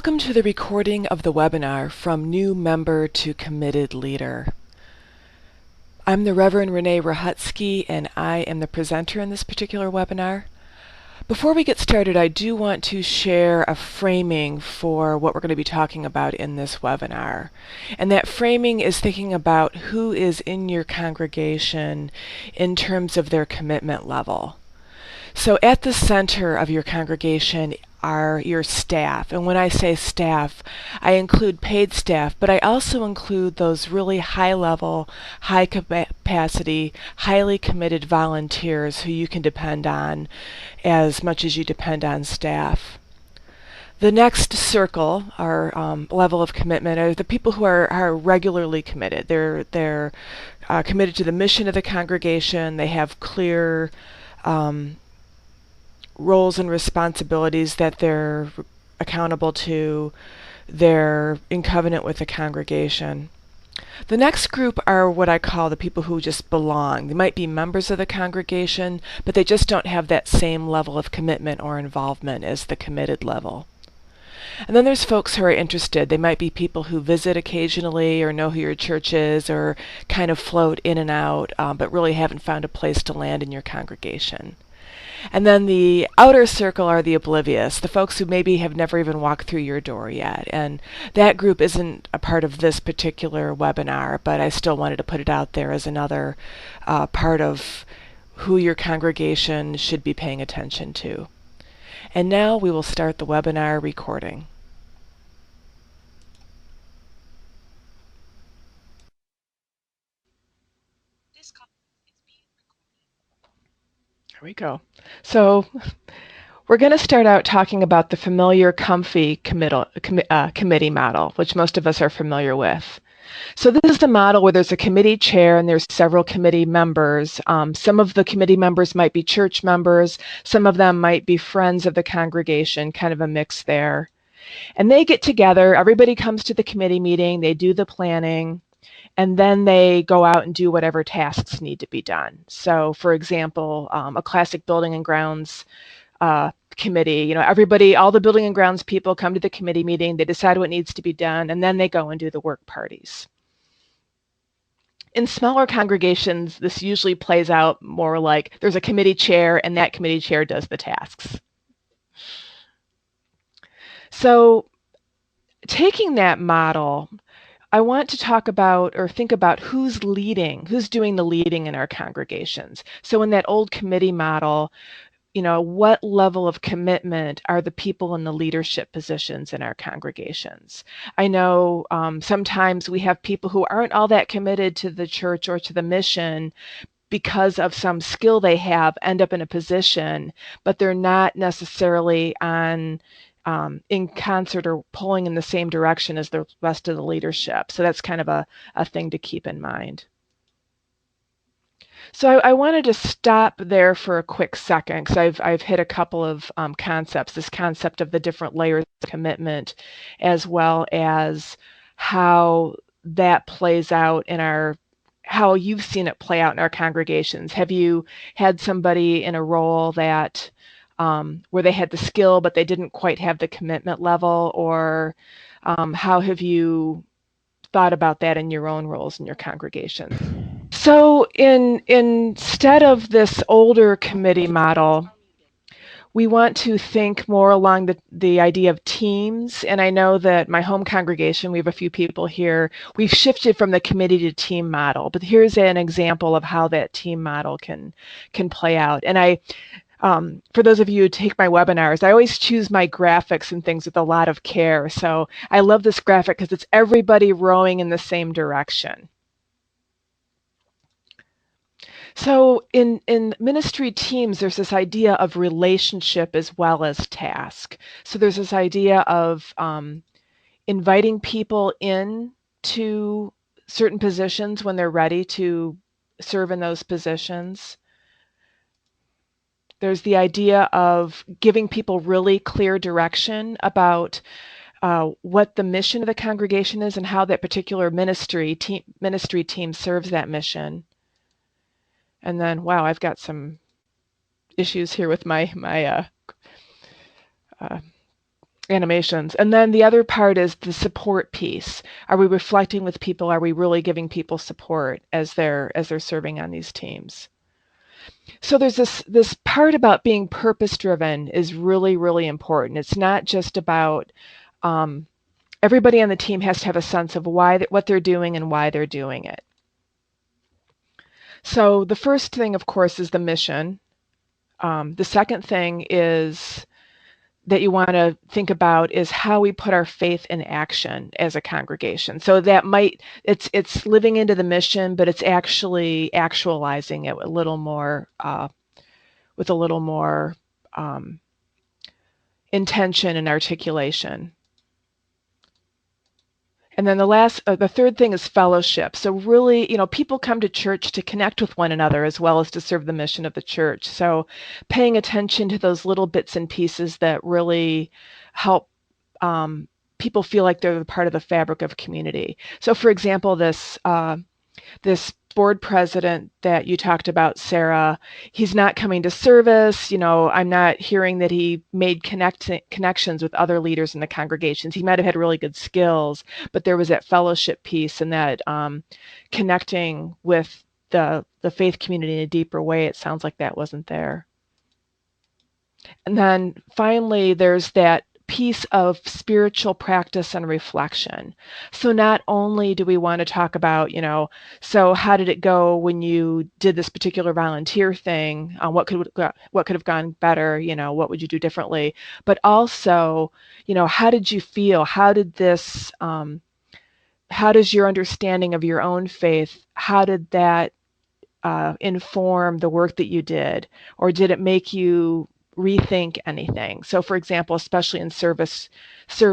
Welcome to the recording of the webinar From New Member to Committed Leader. I'm the Reverend Renee Rahutsky, and I am the presenter in this particular webinar. Before we get started, I do want to share a framing for what we're going to be talking about in this webinar. And that framing is thinking about who is in your congregation in terms of their commitment level. So at the center of your congregation are your staff. And when I say staff, I include paid staff, but I also include those really high-level, high-capacity, highly committed volunteers who you can depend on as much as you depend on staff. The next circle, our level of commitment, are the people who are regularly committed. They're committed to the mission of the congregation. They have clear roles and responsibilities that they're accountable to. They're in covenant with the congregation. The next group are what I call the people who just belong. They might be members of the congregation, but they just don't have that same level of commitment or involvement as the committed level. And then there's folks who are interested. They might be people who visit occasionally or know who your church is or kind of float in and out, but really haven't found a place to land in your congregation. And then the outer circle are the oblivious, the folks who maybe have never even walked through your door yet. And that group isn't a part of this particular webinar, but I still wanted to put it out there as another part of who your congregation should be paying attention to. And now we will start the webinar recording. Here we go. So we're going to start out talking about the familiar comfy committee model, which most of us are familiar with. So this is the model where there's a committee chair and there's several committee members. Some of the committee members might be church members. Some of them might be friends of the congregation, kind of a mix there. And they get together. Everybody comes to the committee meeting. They do the planning. And then they go out and do whatever tasks need to be done. So, for example, a classic building and grounds committee, everybody, all the building and grounds people come to the committee meeting, they decide what needs to be done, and then they go and do the work parties. In smaller congregations, this usually plays out more like there's a committee chair, and that committee chair does the tasks. So, taking that model, I want to talk about or think about who's doing the leading in our congregations. So in that old committee model, what level of commitment are the people in the leadership positions in our congregations? I know sometimes we have people who aren't all that committed to the church or to the mission because of some skill they have, end up in a position, but they're not necessarily in concert or pulling in the same direction as the rest of the leadership. So that's kind of a thing to keep in mind. So I wanted to stop there for a quick second because I've hit a couple of concepts, this concept of the different layers of commitment, as well as how that plays out in how you've seen it play out in our congregations. Have you had somebody in a role that where they had the skill but they didn't quite have the commitment level, or how have you thought about that in your own roles in your congregation? So instead of this older committee model, we want to think more along the idea of teams. And I know that my home congregation, we have a few people here, we've shifted from the committee to team model, but here's an example of how that team model can play out. And for those of you who take my webinars, I always choose my graphics and things with a lot of care. So I love this graphic because it's everybody rowing in the same direction. So in ministry teams, there's this idea of relationship as well as task. So there's this idea of inviting people in to certain positions when they're ready to serve in those positions. There's the idea of giving people really clear direction about what the mission of the congregation is and how that particular ministry team serves that mission. And then, wow, I've got some issues here with my animations. And then the other part is the support piece. Are we reflecting with people? Are we really giving people support as they're serving on these teams? So there's this part about being purpose driven is really, really important. It's not just about everybody on the team has to have a sense of what they're doing and why they're doing it. So the first thing, of course, is the mission. The second thing is that you want to think about is how we put our faith in action as a congregation. So that it's living into the mission, but it's actually actualizing it with a little more intention and articulation. And then the third thing is fellowship. So really, people come to church to connect with one another as well as to serve the mission of the church. So paying attention to those little bits and pieces that really help people feel like they're part of the fabric of community. So for example, this board president that you talked about, Sarah, he's not coming to service. I'm not hearing that he made connections with other leaders in the congregations. He might have had really good skills, but there was that fellowship piece and that connecting with the faith community in a deeper way. It sounds like that wasn't there. And then finally, there's that piece of spiritual practice and reflection. So not only do we want to talk about, so how did it go when you did this particular volunteer thing? What could have gone better? What would you do differently? But also, how did you feel? How does your understanding of your own faith, how did that inform the work that you did? Or did it make you rethink anything? So for example, especially in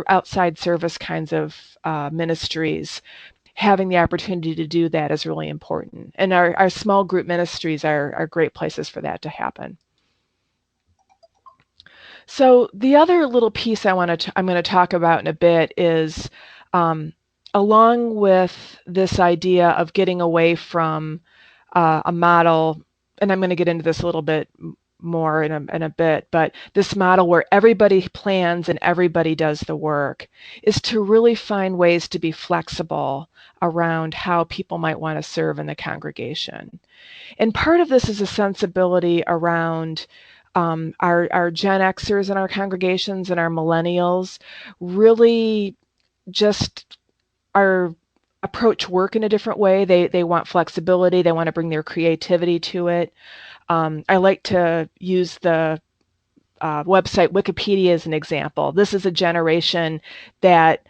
outside service kinds of ministries, having the opportunity to do that is really important. And our small group ministries are great places for that to happen. So the other little piece I'm going to talk about in a bit is along with this idea of getting away from a model, and I'm going to get into this a little bit more in a bit, but this model where everybody plans and everybody does the work is to really find ways to be flexible around how people might want to serve in the congregation. And part of this is a sensibility around our Gen Xers in our congregations and our millennials really just approach work in a different way. They want flexibility. They want to bring their creativity to it. I like to use the website Wikipedia as an example. This is a generation that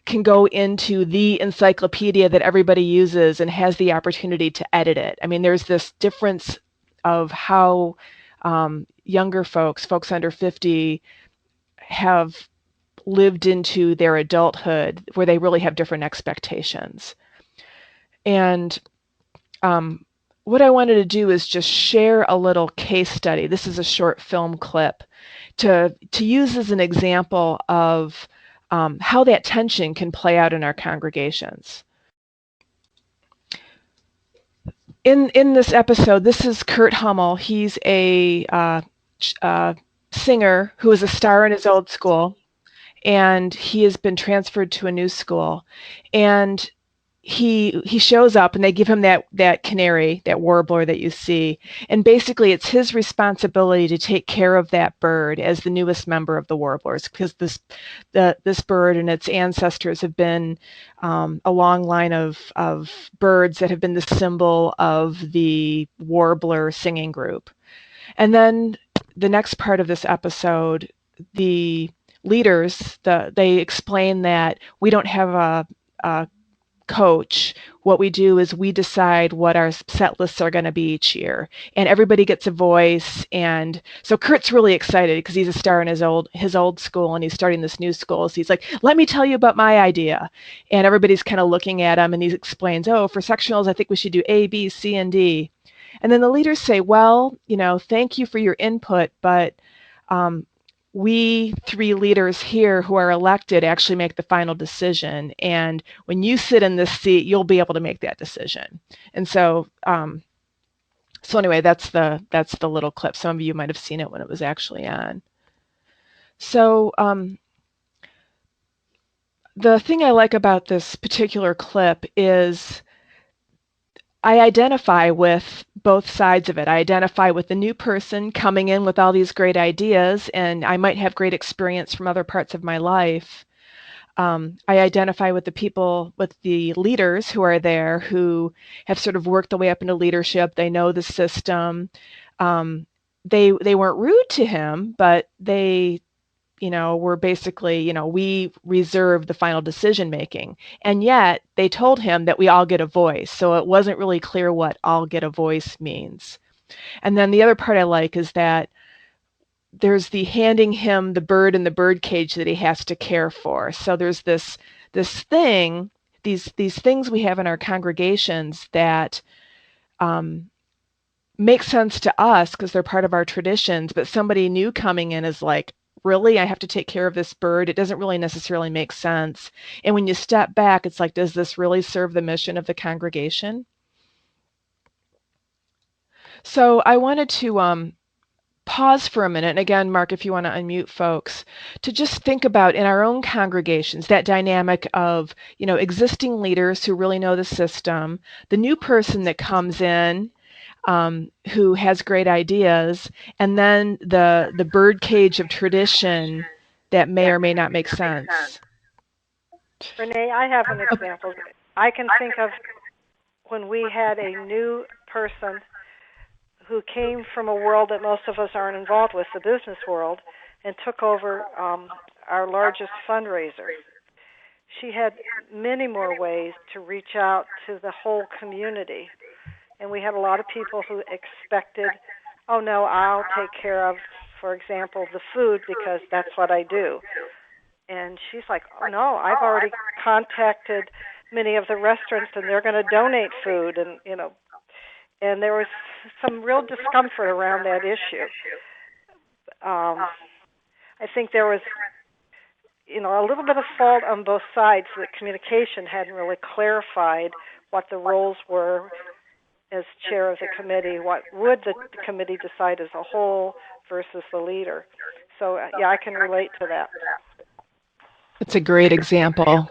can go into the encyclopedia that everybody uses and has the opportunity to edit it. I mean, there's this difference of how younger folks under 50, have lived into their adulthood where they really have different expectations. And what I wanted to do is just share a little case study. This is a short film clip to use as an example of how that tension can play out in our congregations. In this episode, this is Kurt Hummel. He's a singer who was a star in his old school, and he has been transferred to a new school. And he shows up and they give him that canary, that warbler that you see. And basically it's his responsibility to take care of that bird as the newest member of the warblers, because this bird and its ancestors have been a long line of birds that have been the symbol of the warbler singing group. And then the next part of this episode, the leaders, they explain that we don't have a coach. What we do is we decide what our set lists are going to be each year, and everybody gets a voice. And so Kurt's really excited because he's a star in his old school, and he's starting this new school. So he's like, let me tell you about my idea. And everybody's kind of looking at him, and he explains, oh, for sectionals, I think we should do A, B, C, and D. And then the leaders say, well, thank you for your input, but we three leaders here who are elected actually make the final decision. And when you sit in this seat, you'll be able to make that decision. And so, anyway, that's the little clip. Some of you might have seen it when it was actually on. So The thing I like about this particular clip is I identify with both sides of it. I identify with the new person coming in with all these great ideas, and I might have great experience from other parts of my life. I identify with the people, with the leaders who are there, who have sort of worked their way up into leadership. They know the system. They weren't rude to him, but they were basically, we reserve the final decision making. And yet they told him that we all get a voice. So it wasn't really clear what all get a voice means. And then the other part I like is that there's the handing him the bird in the bird cage that he has to care for. So there's this thing, these things we have in our congregations that make sense to us because they're part of our traditions, but somebody new coming in is like, really, I have to take care of this bird? It doesn't really necessarily make sense. And when you step back, it's like, does this really serve the mission of the congregation? So I wanted to pause for a minute, and again, Mark, if you want to unmute folks, to just think about in our own congregations that dynamic of, existing leaders who really know the system, the new person that comes in who has great ideas, and then the bird cage of tradition that may or may not make sense. Renee, I have an example. I can think of when we had a new person who came from a world that most of us aren't involved with, the business world, and took over our largest fundraiser. She had many more ways to reach out to the whole community. And we had a lot of people who expected, oh, no, I'll take care of, for example, the food because that's what I do. And she's like, oh, no, I've already contacted many of the restaurants, and they're going to donate food. And there was some real discomfort around that issue. I think there was, a little bit of fault on both sides. That communication hadn't really clarified what the roles were as chair of the committee. What would the committee decide as a whole versus the leader? So, yeah, I can relate to that. It's a great example.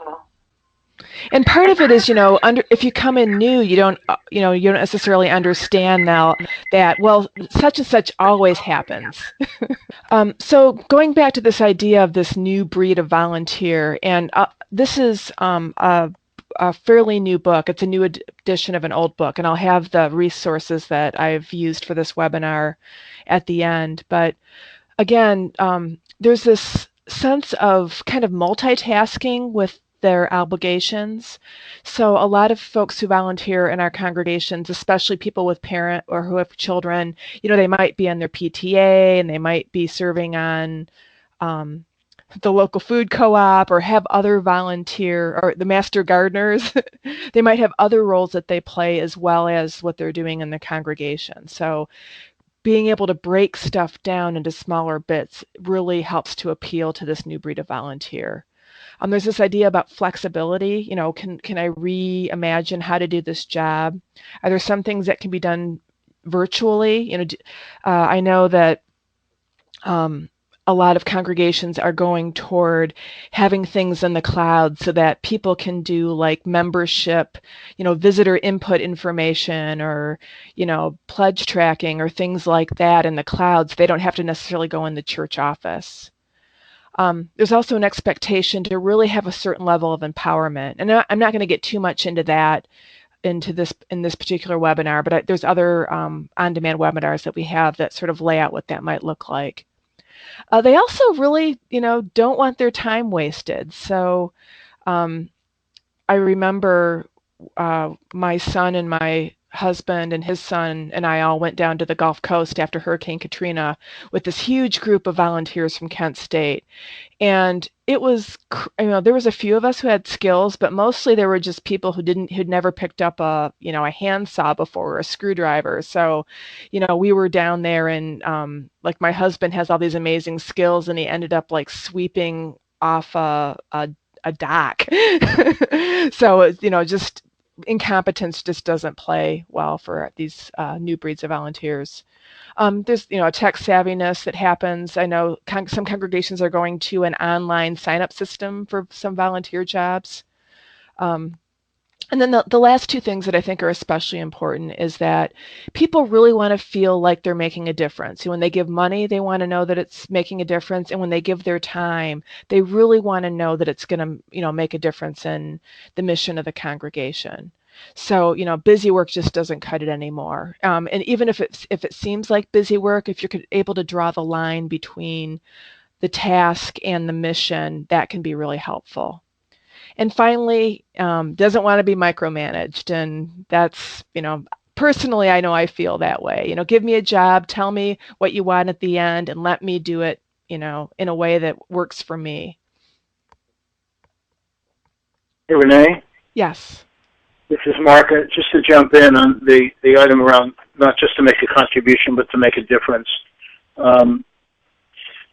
And part of it is, if you come in new, you don't necessarily understand now that, well, such and such always happens. So going back to this idea of this new breed of volunteer, and this is a fairly new book. It's a new edition of an old book, and I'll have the resources that I've used for this webinar at the end. But again, there's this sense of kind of multitasking with their obligations. So a lot of folks who volunteer in our congregations, especially people with parent or who have children, they might be on their PTA and they might be serving on the local food co-op or have other volunteer, or the master gardeners. They might have other roles that they play as well as what they're doing in the congregation. So being able to break stuff down into smaller bits really helps to appeal to this new breed of volunteer. There's this idea about flexibility. Can I reimagine how to do this job? Are there some things that can be done virtually? I know that a lot of congregations are going toward having things in the cloud so that people can do like membership, visitor input information or, pledge tracking or things like that in the clouds. They don't have to necessarily go in the church office. There's also an expectation to really have a certain level of empowerment. And I'm not going to get too much into that in this particular webinar, but there's other on-demand webinars that we have that sort of lay out what that might look like. They also really, don't want their time wasted. So I remember my son and my husband and his son and I all went down to the Gulf Coast after Hurricane Katrina with this huge group of volunteers from Kent State. And it was, there was a few of us who had skills, but mostly there were just people who'd never picked up a handsaw before or a screwdriver. So, we were down there and like my husband has all these amazing skills and he ended up like sweeping off a dock. So, just incompetence just doesn't play well for these new breeds of volunteers. There's, a tech savviness that happens. I know some congregations are going to an online sign-up system for some volunteer jobs. And then the last two things that I think are especially important is that people really want to feel like they're making a difference. When they give money, they want to know that it's making a difference. And when they give their time, they really want to know that it's going to, make a difference in the mission of the congregation. So, busy work just doesn't cut it anymore. And even if it seems like busy work, if you're able to draw the line between the task and the mission, that can be really helpful. And finally, doesn't want to be micromanaged. And that's, personally, I know I feel that way. Give me a job, tell me what you want at the end, and let me do it, in a way that works for me. Hey, Renee? Yes. This is Mark. Just to jump in on the item around not just to make a contribution, but to make a difference.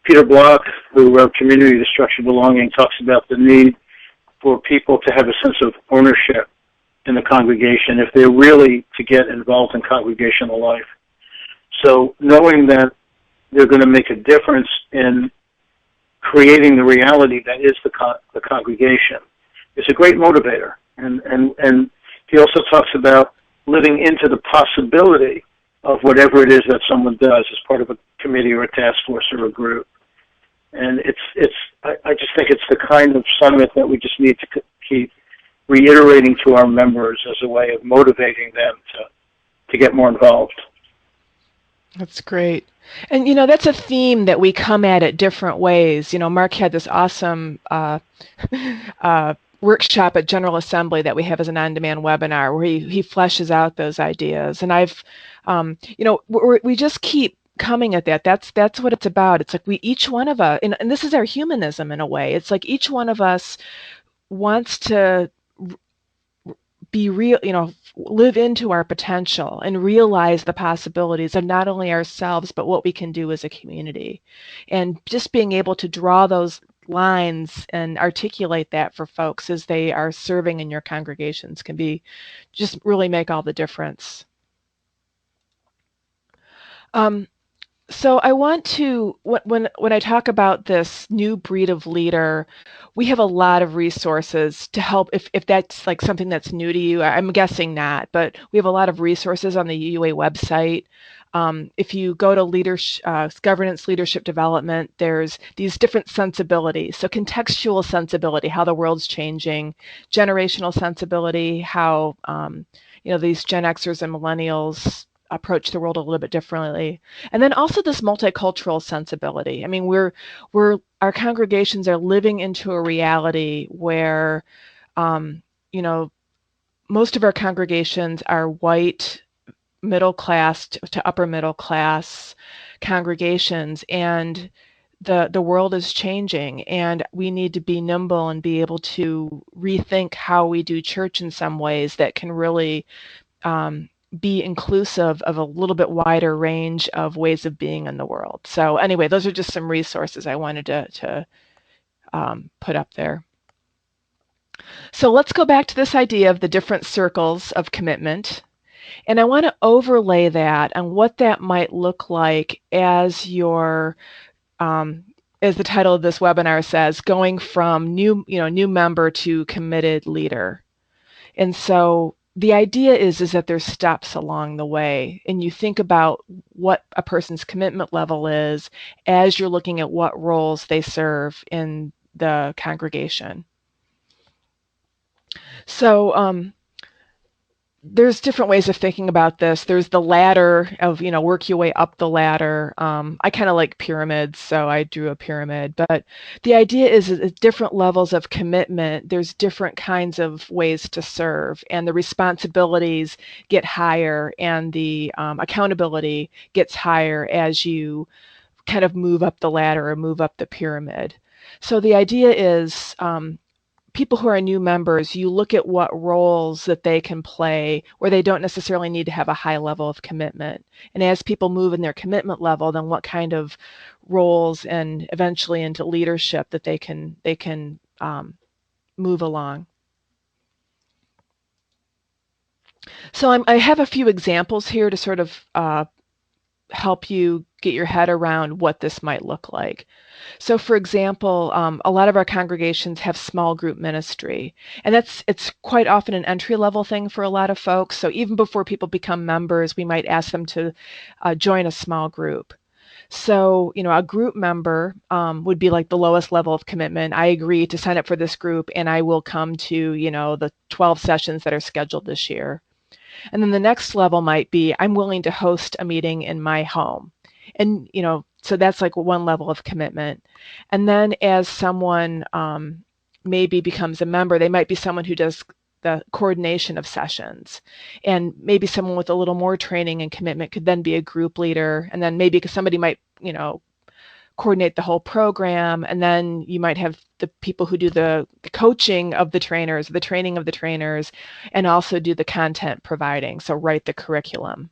Peter Block, who wrote Community to Structured Belonging, talks about the need for people to have a sense of ownership in the congregation if they're really to get involved in congregational life. So knowing that they're going to make a difference in creating the reality that is the congregation is a great motivator. And he also talks about living into the possibility of whatever it is that someone does as part of a committee or a task force or a group. And I just think it's the kind of summit that we just need to keep reiterating to our members as a way of motivating them to get more involved. That's great. And, that's a theme that we come at it different ways. Mark had this awesome workshop at General Assembly that we have as an on-demand webinar where he fleshes out those ideas. And I've, we just keep coming at that. That's what it's about. It's like each one of us, and this is our humanism in a way. It's like each one of us wants to be real, live into our potential and realize the possibilities of not only ourselves, but what we can do as a community. And just being able to draw those lines and articulate that for folks as they are serving in your congregations can be just really make all the difference. So I want to, when I talk about this new breed of leader, we have a lot of resources to help if that's like something that's new to you. I'm guessing not, but we have a lot of resources on the UUA website. If you go to governance, leadership development, there's these different sensibilities. So contextual sensibility, how the world's changing, generational sensibility, how these Gen Xers and millennials approach the world a little bit differently, and then also this multicultural sensibility. I mean, our congregations are living into a reality where, most of our congregations are white, middle class to upper middle class congregations, and the world is changing, and we need to be nimble and be able to rethink how we do church in some ways that can really be inclusive of a little bit wider range of ways of being in the world. So anyway, those are just some resources I wanted to put up there. So let's go back to this idea of the different circles of commitment. And I want to overlay that on what that might look like as your, as the title of this webinar says, going from new member to committed leader. And so the idea is that there's steps along the way, and you think about what a person's commitment level is as you're looking at what roles they serve in the congregation. So there's different ways of thinking about this. There's the ladder of, work your way up the ladder. I kind of like pyramids, so I drew a pyramid. But the idea is at different levels of commitment, there's different kinds of ways to serve, and the responsibilities get higher, and the accountability gets higher as you kind of move up the ladder or move up the pyramid. So the idea is people who are new members, you look at what roles that they can play where they don't necessarily need to have a high level of commitment. And as people move in their commitment level, then what kind of roles and eventually into leadership that they can move along. So I have a few examples here to sort of help you get your head around what this might look like. So, for example, a lot of our congregations have small group ministry, and it's quite often an entry level thing for a lot of folks. So even before people become members, we might ask them to join a small group. So, a group member would be like the lowest level of commitment. I agree to sign up for this group, and I will come to the 12 sessions that are scheduled this year. And then the next level might be I'm willing to host a meeting in my home. And, so that's like one level of commitment. And then as someone maybe becomes a member, they might be someone who does the coordination of sessions. And maybe someone with a little more training and commitment could then be a group leader. And then maybe somebody might, coordinate the whole program, and then you might have the people who do the coaching of the trainers, the training of the trainers, and also do the content providing, so write the curriculum.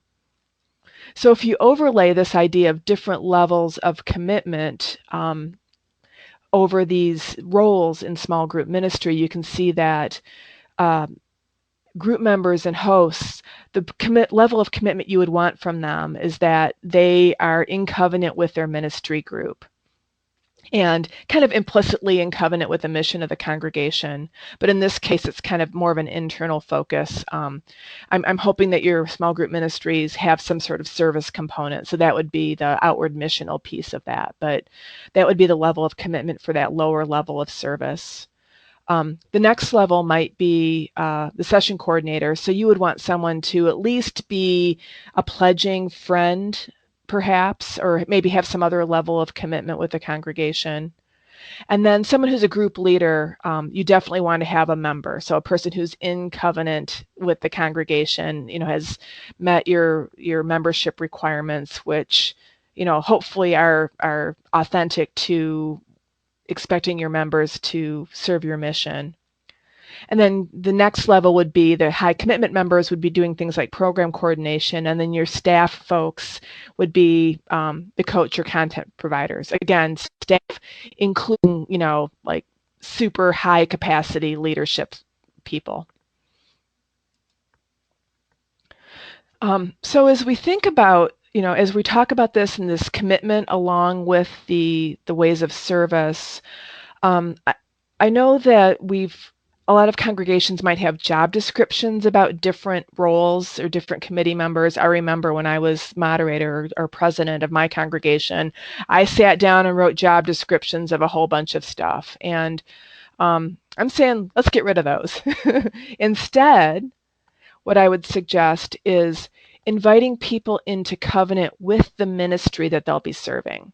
So if you overlay this idea of different levels of commitment over these roles in small group ministry, you can see that group members and hosts, the level of commitment you would want from them is that they are in covenant with their ministry group and kind of implicitly in covenant with the mission of the congregation. But in this case, it's kind of more of an internal focus. I'm hoping that your small group ministries have some sort of service component. So that would be the outward missional piece of that. But that would be the level of commitment for that lower level of service. The next level might be the session coordinator. So you would want someone to at least be a pledging friend, perhaps, or maybe have some other level of commitment with the congregation. And then someone who's a group leader, you definitely want to have a member. So a person who's in covenant with the congregation, has met your membership requirements, which, hopefully are authentic to expecting your members to serve your mission. And then the next level would be the high commitment members would be doing things like program coordination, and then your staff folks would be the coach or content providers. Again, staff including, like super high capacity leadership people. So as we think about, as we talk about this and this commitment along with the ways of service, I know that a lot of congregations might have job descriptions about different roles or different committee members. I remember when I was moderator or president of my congregation, I sat down and wrote job descriptions of a whole bunch of stuff. And I'm saying, let's get rid of those. Instead, what I would suggest is inviting people into covenant with the ministry that they'll be serving.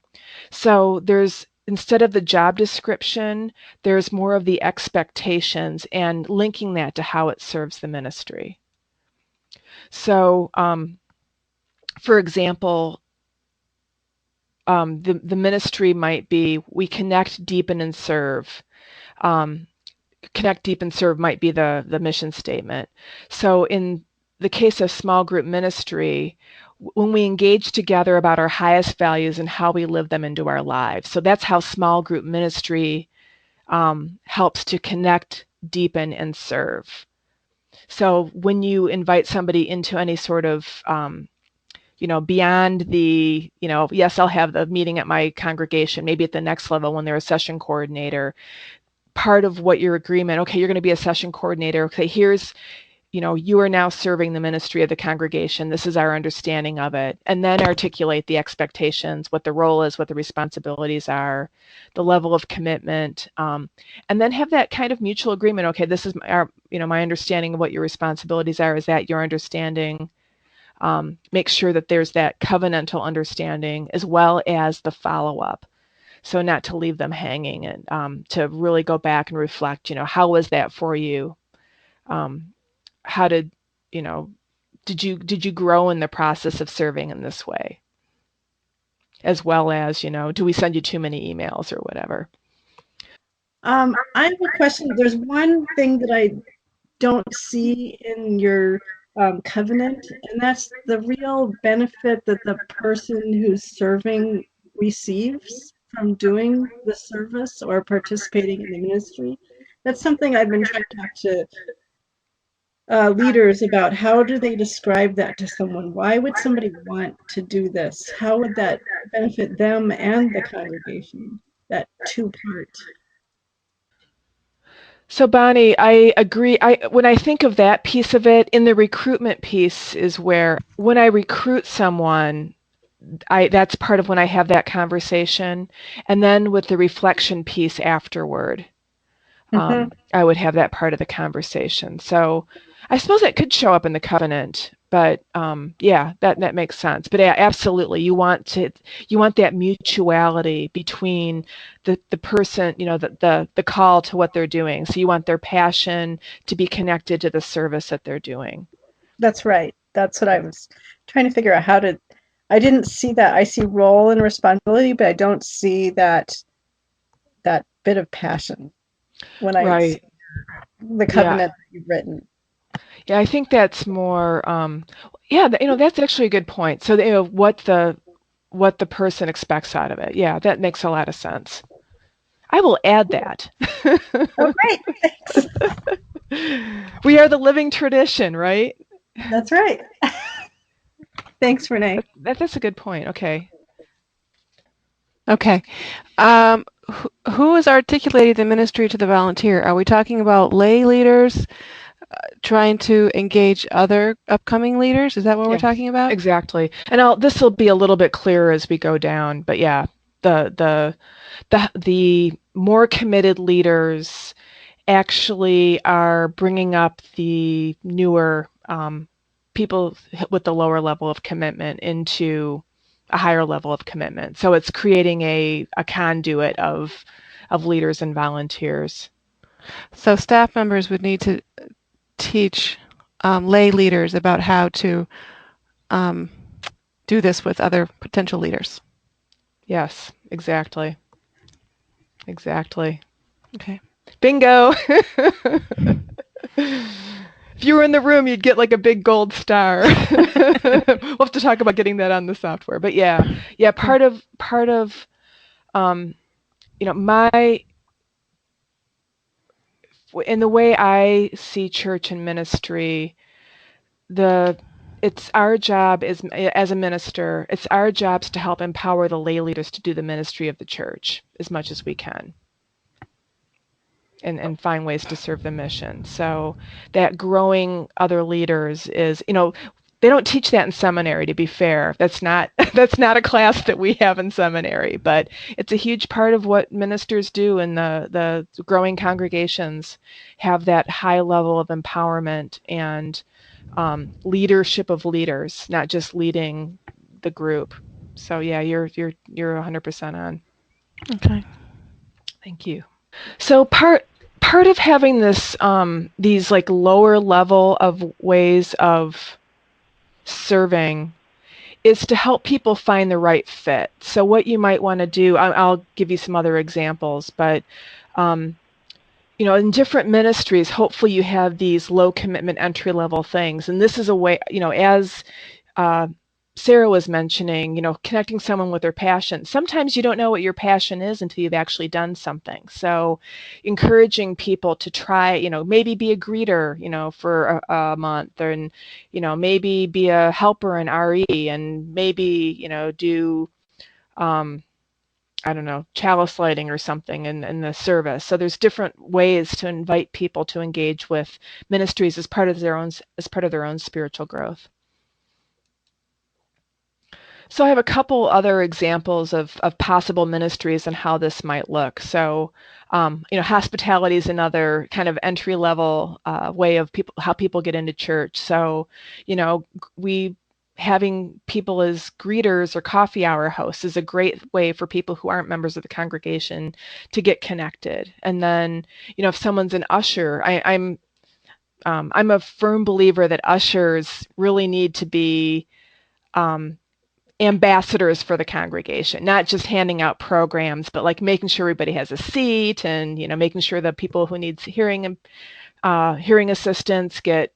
So instead of the job description, there's more of the expectations and linking that to how it serves the ministry. So, for example, the ministry might be, we connect, deepen, and serve. Connect, deepen, serve might be the mission statement. So in the case of small group ministry, when we engage together about our highest values and how we live them into our lives. So that's how small group ministry helps to connect, deepen, and serve. So when you invite somebody into any sort of, beyond the, yes, I'll have the meeting at my congregation, maybe at the next level when they're a session coordinator, part of what your agreement, okay, you're going to be a session coordinator. Okay, here's, you are now serving the ministry of the congregation. This is our understanding of it. And then articulate the expectations, what the role is, what the responsibilities are, the level of commitment, and then have that kind of mutual agreement. Okay, this is my understanding of what your responsibilities are. Is that your understanding? Make sure that there's that covenantal understanding as well as the follow-up. So not to leave them hanging, and to really go back and reflect, how was that for you? How did you grow in the process of serving in this way? As well as, do we send you too many emails or whatever? I have a question. There's one thing that I don't see in your covenant, and that's the real benefit that the person who's serving receives from doing the service or participating in the ministry. That's something I've been trying to talk to leaders about how do they describe that to someone? Why would somebody want to do this? How would that benefit them and the congregation? That two-part. So Bonnie, I agree. When I think of that piece of it, in the recruitment piece is where when I recruit someone, that's part of when I have that conversation. And then with the reflection piece afterward, I would have that part of the conversation. So I suppose that could show up in the covenant, but yeah, that makes sense. But yeah, absolutely, you want that mutuality between the person, the call to what they're doing. So you want their passion to be connected to the service that they're doing. That's right. That's what I was trying to figure out I didn't see that. I see role and responsibility, but I don't see that bit of passion when I see the covenant that you've written. Yeah, I think that's more. That's actually a good point. So what the person expects out of it. Yeah, that makes a lot of sense. I will add that. Oh, great! Thanks. We are the living tradition, right? That's right. Thanks, Renee. That's a good point. Okay. Okay. Who is articulating the ministry to the volunteer? Are we talking about lay leaders trying to engage other upcoming leaders? Is that what we're talking about? Exactly. And this will be a little bit clearer as we go down. But yeah, the more committed leaders actually are bringing up the newer people with the lower level of commitment into a higher level of commitment. So it's creating a conduit of leaders and volunteers. So staff members would need to teach lay leaders about how to do this with other potential leaders. Yes, exactly. Exactly. Okay. Bingo. If you were in the room, you'd get like a big gold star. We'll have to talk about getting that on the software. But yeah, part of in the way I see church and ministry, it's our job as a minister, it's our jobs to help empower the lay leaders to do the ministry of the church as much as we can. And find ways to serve the mission. So that growing other leaders is, they don't teach that in seminary, to be fair. That's not a class that we have in seminary, but it's a huge part of what ministers do in the growing congregations, have that high level of empowerment and leadership of leaders, not just leading the group. So yeah, you're 100% on. Okay. Thank you. So part of having these like lower level of ways of serving is to help people find the right fit. So what you might want to do, I'll give you some other examples, but in different ministries, hopefully you have these low commitment entry level things, and this is a way, as Sarah was mentioning, connecting someone with their passion. Sometimes you don't know what your passion is until you've actually done something. So encouraging people to try, maybe be a greeter, for a month, and, maybe be a helper in RE, and maybe, do, I don't know, chalice lighting or something in the service. So there's different ways to invite people to engage with ministries as part of their own spiritual growth. So I have a couple other examples of possible ministries and how this might look. So, hospitality is another kind of entry-level way of how people get into church. So, having people as greeters or coffee hour hosts is a great way for people who aren't members of the congregation to get connected. And then, if someone's an usher, I'm a firm believer that ushers really need to be ambassadors for the congregation, not just handing out programs, but like making sure everybody has a seat, and making sure that people who need hearing assistance get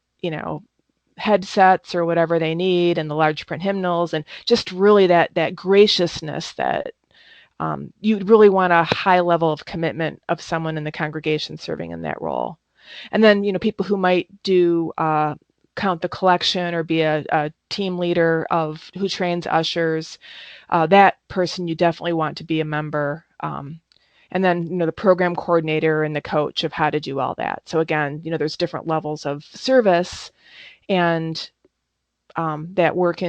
headsets or whatever they need, and the large print hymnals, and just really that graciousness that you really want a high level of commitment of someone in the congregation serving in that role. And then, people who might do count the collection or be a team leader who trains ushers, that person you definitely want to be a member. And then, the program coordinator and the coach of how to do all that. So again, there's different levels of service and that work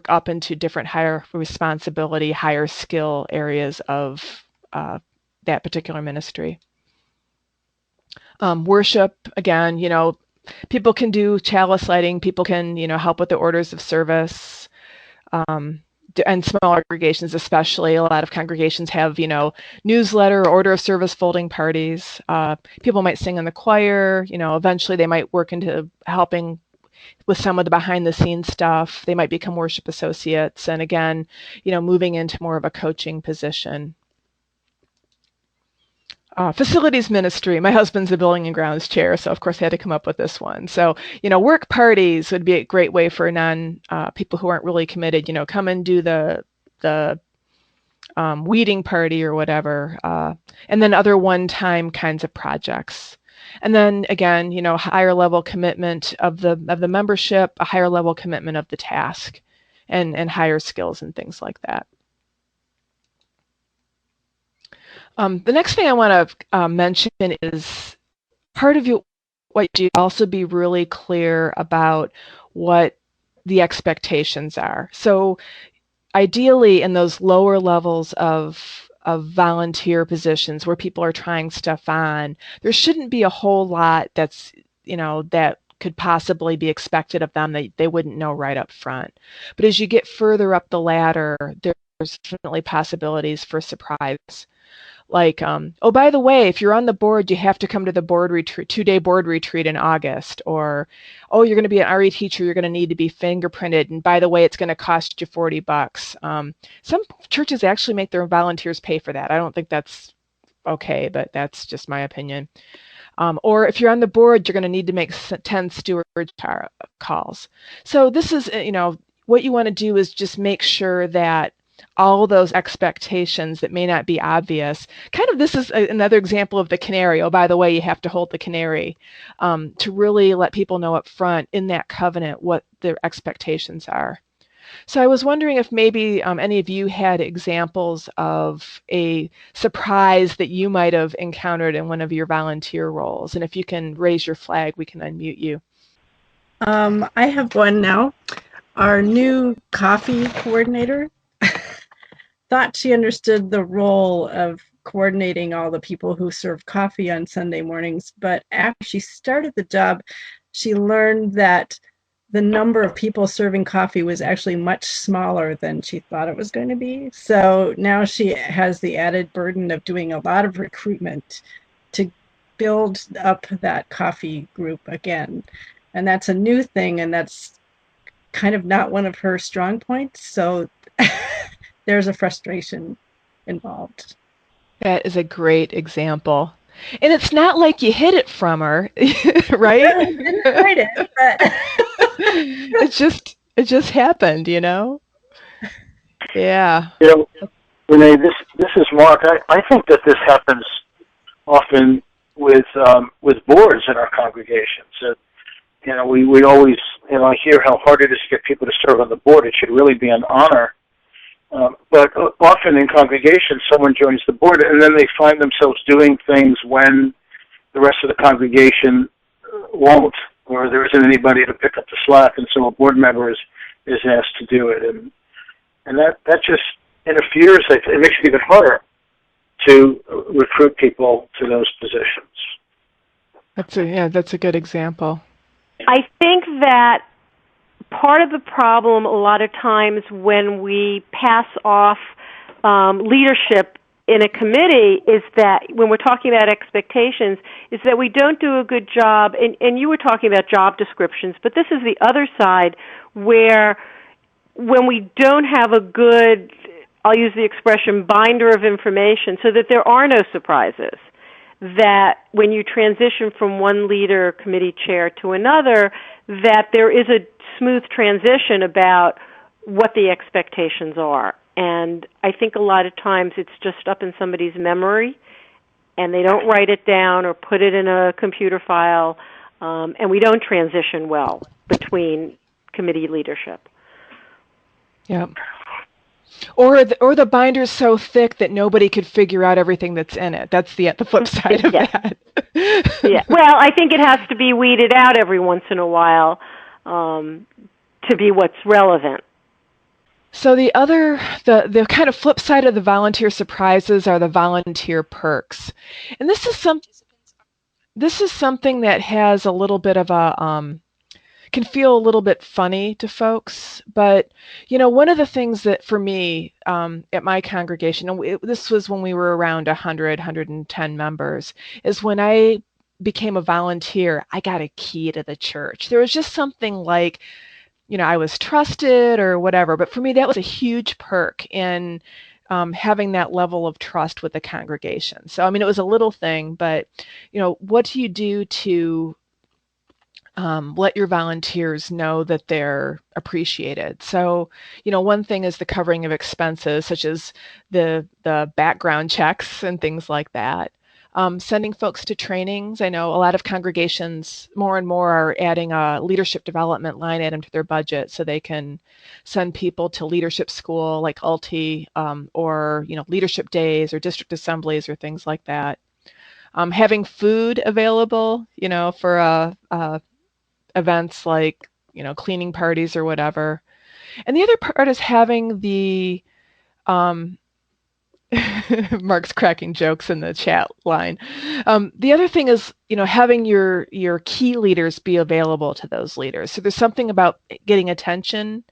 up into different higher responsibility, higher skill areas of that particular ministry. Worship, again, people can do chalice lighting, people can, help with the orders of service, and small congregations especially. A lot of congregations have, newsletter, order of service folding parties. People might sing in the choir, eventually they might work into helping with some of the behind the scenes stuff. They might become worship associates. And again, moving into more of a coaching position. Facilities ministry. My husband's a building and grounds chair, so of course I had to come up with this one. So, work parties would be a great way for people who aren't really committed, come and do the weeding party or whatever. And then other one-time kinds of projects. And then again, higher level commitment of the membership, a higher level commitment of the task, and higher skills and things like that. The next thing I want to mention is part of what you do, also be really clear about what the expectations are. So ideally in those lower levels of volunteer positions where people are trying stuff on, there shouldn't be a whole lot that's, that could possibly be expected of them that they wouldn't know right up front. But as you get further up the ladder, there's definitely possibilities for surprise. Like, oh, by the way, if you're on the board, you have to come to the board retreat, 2-day board retreat in August. Or, oh, you're going to be an RE teacher, you're going to need to be fingerprinted. And by the way, it's going to cost you $40. Some churches actually make their volunteers pay for that. I don't think that's okay, but that's just my opinion. Or if you're on the board, you're going to need to make 10 steward calls. So this is, what you want to do is just make sure that all those expectations that may not be obvious. This is another example of the canary. Oh, by the way, you have to hold the canary, to really let people know up front in that covenant what their expectations are. So I was wondering if maybe any of you had examples of a surprise that you might have encountered in one of your volunteer roles. And if you can raise your flag, we can unmute you. I have one now. Our new coffee coordinator thought she understood the role of coordinating all the people who serve coffee on Sunday mornings, but after she started the job, she learned that the number of people serving coffee was actually much smaller than she thought it was going to be. So now she has the added burden of doing a lot of recruitment to build up that coffee group again. And that's a new thing, and that's kind of not one of her strong points. So there's a frustration involved. That is a great example. And it's not like you hid it from her, right? I didn't hide it, but it just happened, Yeah. Renee, this is Mark. I think that this happens often with boards in our congregations. We always, I hear how hard it is to get people to serve on the board. It should really be an honor. But often in congregations, someone joins the board and then they find themselves doing things when the rest of the congregation won't, or there isn't anybody to pick up the slack, and so a board member is asked to do it. And that just interferes. It makes it even harder to recruit people to those positions. That's a good example. I think that part of the problem a lot of times when we pass off leadership in a committee is that when we're talking about expectations is that we don't do a good job, and you were talking about job descriptions, but this is the other side where when we don't have a good, I'll use the expression, binder of information so that there are no surprises, that when you transition from one leader, committee chair to another, that there is a smooth transition about what the expectations are. And I think a lot of times it's just up in somebody's memory, and they don't write it down or put it in a computer file, and we don't transition well between committee leadership. Yep. Or the binder's so thick that nobody could figure out everything that's in it. That's the flip side of that. Yeah. Well, I think it has to be weeded out every once in a while to be what's relevant. So the kind of flip side of the volunteer surprises are the volunteer perks, and this is something that has a little bit of a can feel a little bit funny to folks, but one of the things that for me at my congregation, and this was when we were around 110 members, is when I became a volunteer, I got a key to the church. There was just something like, I was trusted or whatever, but for me that was a huge perk in having that level of trust with the congregation. So it was a little thing, but what do you do to let your volunteers know that they're appreciated? So, one thing is the covering of expenses, such as the background checks and things like that. Sending folks to trainings. I know a lot of congregations more and more are adding a leadership development line item to their budget so they can send people to leadership school like ULTI or leadership days or district assemblies or things like that. Having food available, for events like cleaning parties or whatever. And the other part is having the Mark's cracking jokes in the chat line. The other thing is having your key leaders be available to those leaders. So there's something about getting attention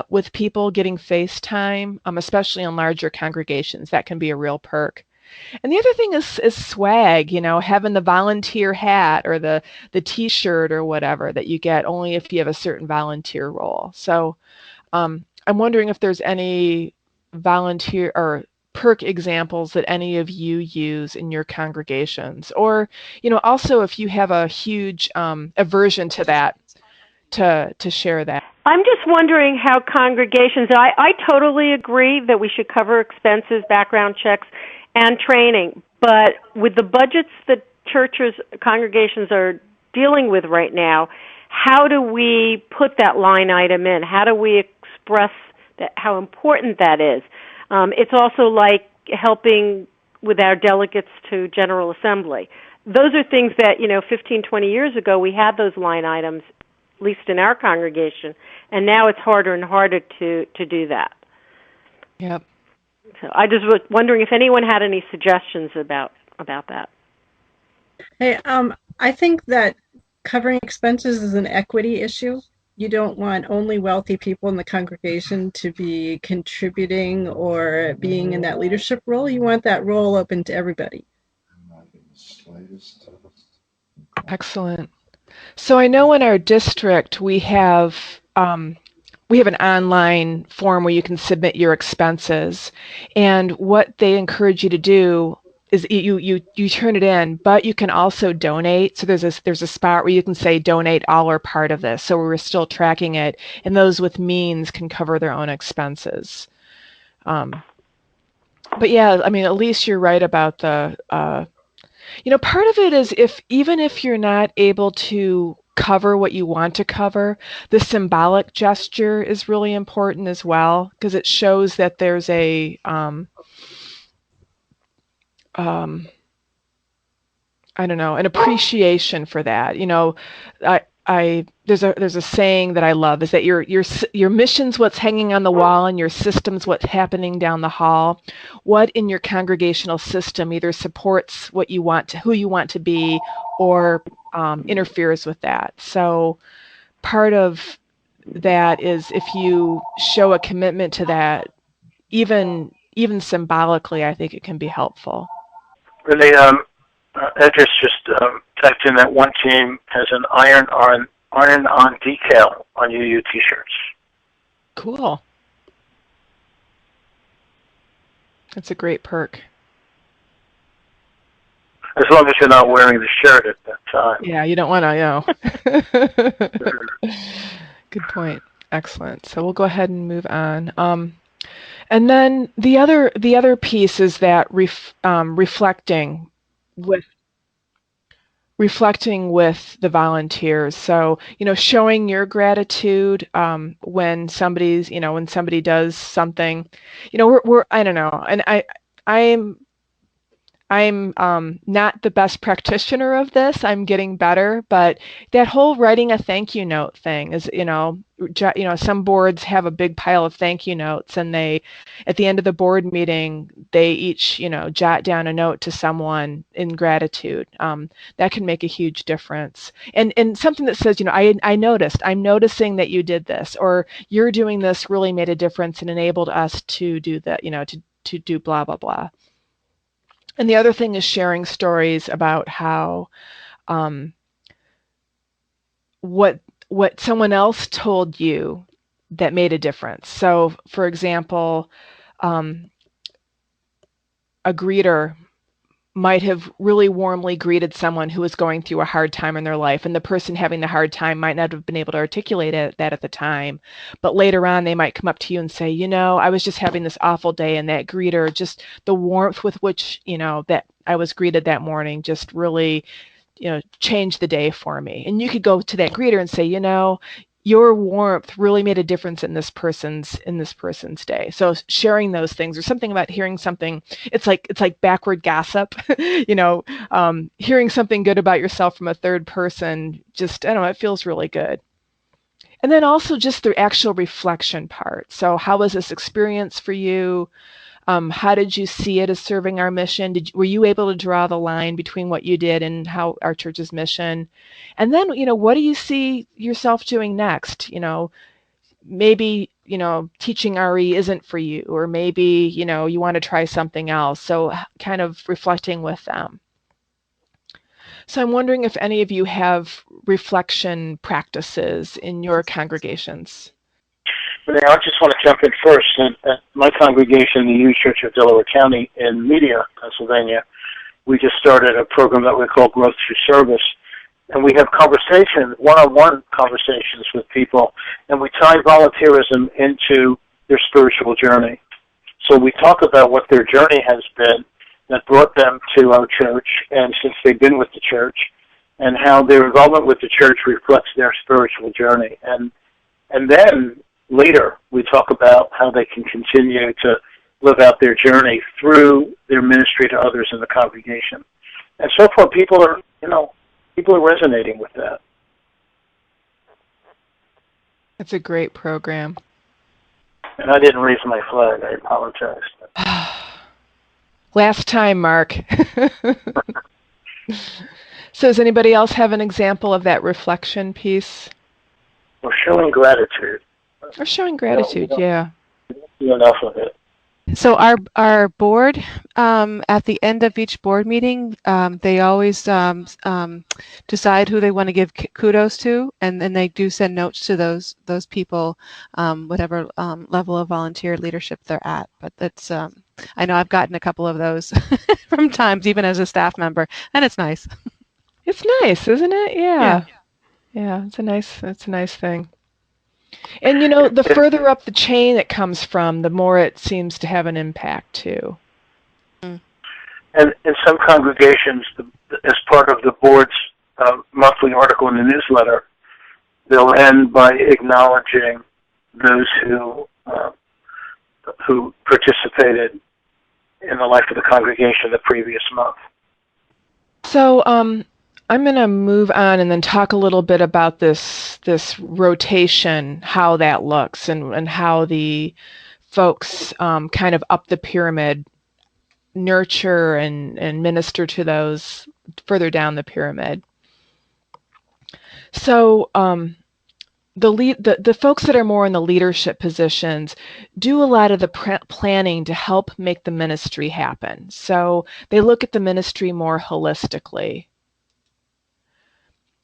with people, getting face time, especially in larger congregations. That can be a real perk. And the other thing is swag, having the volunteer hat or the t-shirt or whatever that you get only if you have a certain volunteer role. So I'm wondering if there's any volunteer or perk examples that any of you use in your congregations, or also if you have a huge aversion to that, to share that. I'm just wondering how congregations, I totally agree that we should cover expenses, background checks, and training, but with the budgets that congregations are dealing with right now, how do we put that line item in? How do we express how important that is? It's also like helping with our delegates to General Assembly. Those are things that, 15, 20 years ago, we had those line items, at least in our congregation, and now it's harder and harder to do that. Yep. So I just was wondering if anyone had any suggestions about that. Hey, I think that covering expenses is an equity issue. You don't want only wealthy people in the congregation to be contributing or being in that leadership role. You want that role open to everybody. Excellent. So I know in our district we have an online form where you can submit your expenses, and what they encourage you to do is you turn it in, but you can also donate. So there's a spot where you can say donate all or part of this. So we're still tracking it, and those with means can cover their own expenses. But yeah, at least you're right about the part of it is even if you're not able to cover what you want to cover, the symbolic gesture is really important as well, because it shows that there's an appreciation for that. There's a saying that I love, is that your mission's what's hanging on the wall and your system's what's happening down the hall. What in your congregational system either supports who you want to be, or interferes with that. So part of that is if you show a commitment to that, even symbolically, I think it can be helpful. Really, Edris just typed in that one team has an iron-on decal on UU t-shirts. Cool. That's a great perk. As long as you're not wearing the shirt at that time. Yeah, you don't want to, Good point. Excellent. So we'll go ahead and move on. And then the other piece is that reflecting with reflecting with the volunteers. So, showing your gratitude when somebody's, when somebody does something, we're I don't know, and I'm not the best practitioner of this. I'm getting better, but that whole writing a thank you note thing is, some boards have a big pile of thank you notes, and they, at the end of the board meeting, they each, jot down a note to someone in gratitude. That can make a huge difference. And something that says, I noticed, I'm noticing that you did this, or you're doing this really made a difference and enabled us to do that, to do blah, blah, blah. And the other thing is sharing stories about how what someone else told you that made a difference. So, for example, a greeter might have really warmly greeted someone who was going through a hard time in their life, and the person having the hard time might not have been able to articulate that at the time, but later on they might come up to you and say, I was just having this awful day, and that greeter, just the warmth with which that I was greeted that morning, just really changed the day for me. And you could go to that greeter and say, your warmth really made a difference in this person's day. So sharing those things, or something about hearing something, it's like backward gossip, hearing something good about yourself from a third person, just, I don't know, it feels really good. And then also just the actual reflection part. So how was this experience for you? How did you see it as serving our mission? Were you able to draw the line between what you did and how our church's mission? And then, what do you see yourself doing next? Maybe, teaching RE isn't for you, or maybe, you want to try something else. So kind of reflecting with them. So I'm wondering if any of you have reflection practices in your congregations. I just want to jump in first. At my congregation, the United Church of Delaware County in Media, Pennsylvania, we just started a program that we call Growth Through Service. And we have conversations, one-on-one conversations with people, and we tie volunteerism into their spiritual journey. So we talk about what their journey has been that brought them to our church, and since they've been with the church, and how their involvement with the church reflects their spiritual journey. And then later, we talk about how they can continue to live out their journey through their ministry to others in the congregation. And so far, people are resonating with that. It's a great program. And I didn't raise my flag. I apologize. Last time, Mark. So does anybody else have an example of that reflection piece? Or showing gratitude. Or showing gratitude, yeah. Do enough of it. So our board, at the end of each board meeting, they always decide who they want to give kudos to, and then they do send notes to those people, whatever level of volunteer leadership they're at. But that's I know I've gotten a couple of those from times, even as a staff member, and it's nice. It's nice, isn't it? Yeah. It's a nice thing. And the further up the chain it comes from, the more it seems to have an impact too. And in some congregations, as part of the board's monthly article in the newsletter, they'll end by acknowledging those who participated in the life of the congregation the previous month. So I'm going to move on and then talk a little bit about this rotation, how that looks, and how the folks kind of up the pyramid nurture and minister to those further down the pyramid. So the folks that are more in the leadership positions do a lot of the planning to help make the ministry happen. So they look at the ministry more holistically.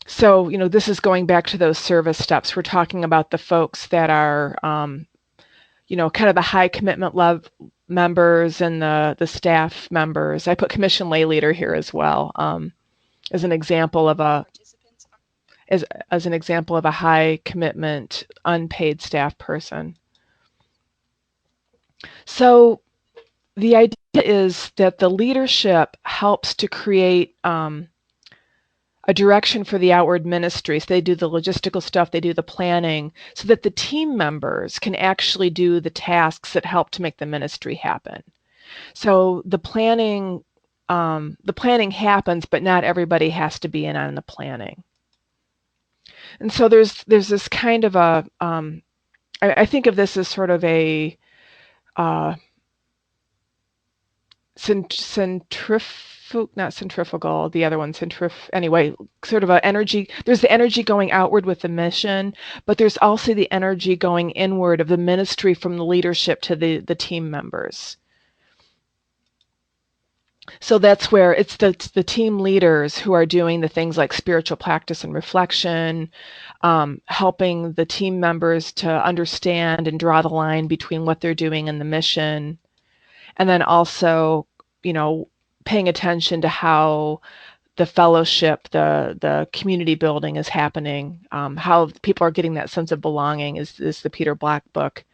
So, this is going back to those service steps. We're talking about the folks that are, kind of the high commitment members and the staff members. I put commission lay leader here as well, as an example of a high commitment unpaid staff person. So the idea is that the leadership helps to create a direction for the outward ministry. So they do the logistical stuff, they do the planning, so that the team members can actually do the tasks that help to make the ministry happen. So the planning happens, but not everybody has to be in on the planning. And so there's this kind of a, I think of this as sort of a not centrifugal, the other one, anyway, sort of a energy. There's the energy going outward with the mission, but there's also the energy going inward of the ministry from the leadership to the team members. So that's where it's the team leaders who are doing the things like spiritual practice and reflection, helping the team members to understand and draw the line between what they're doing and the mission. And then also, paying attention to how the fellowship, the community building is happening, how people are getting that sense of belonging is the Peter Black book